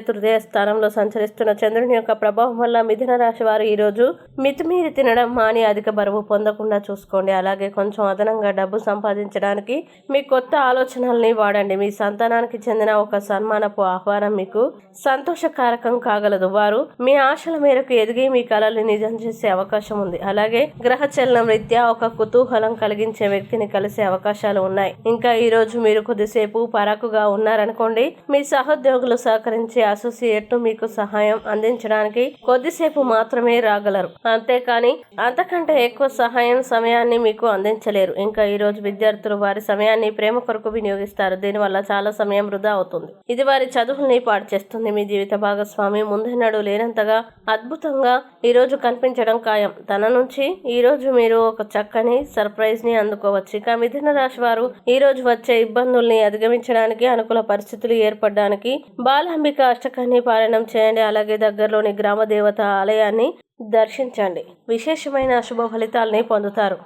తృతీయ స్థానంలో సంచరిస్తున్న చంద్రుని యొక్క ప్రభావం వల్ల మిథున రాశి వారు ఈరోజు మితిమీరి తినడం మాని అధిక బరువు పొందకుండా చూసుకోండి. అలాగే కొంచెం అదనంగా డబ్బు సంపాదించడానికి మీ కొత్త ఆలోచనల్ని వాడండి. మీ సంతానానికి చెందిన ఒక సన్మానపు ఆహ్వానం మీకు సంతోషకారకం కాగలదు. వారు మీ ఆశల మేరకు ఎదిగి మీ కలల్ని నిజం చేసే అవకాశం ఉంది. అలాగే గ్రహ చలనం రీత్యా ఒక కుతూహలం కలిగించే వ్యక్తిని కలిసే అవకాశాలు ఉన్నాయి. ఇంకా ఈ రోజు మీరు కొద్దిసేపు పరాకుగా ఉన్నారనుకోండి, మీ సహోద్యోగులు సహకరించి అసోసియేట్ మీకు సహాయం అందించడానికి కొద్దిసేపు మాత్రమే రాగలరు. అంతేకాని అంతకంటే ఎక్కువ సమయాన్ని మీకు అందించలేరు. ఇంకా ఈ రోజు విద్యార్థులు వారి సమయాన్ని ప్రేమ కొరకు వినియోగిస్తారు. దీనివల్ల చాలా సమయం వృధా అవుతుంది. ఇది వారి చదువుల్ని పాడు చేస్తుంది. మీ జీవిత భాగస్వామి ముందెన్నడూ లేనంతగా అద్భుతంగా ఈ రోజు కనిపించడం ఖాయం. తన నుంచి ఈ రోజు మీరు ఒక చక్కని సర్ప్రైజ్ ని అందుకోవచ్చు. ఇక మిథున రాశి వారు ఈ రోజు వచ్చే ఇబ్బందుల్ని అధిగమించడానికి, అనుకూల పరిస్థితులు ఏర్పడడానికి బాలాంబిక అష్టకాన్ని పారాయణం చేయండి. అలాగే దగ్గరలోని గ్రామ దేవత ఆలయాన్ని దర్శించండి. విశేషమైన శుభ ఫలితాలని పొందుతారు.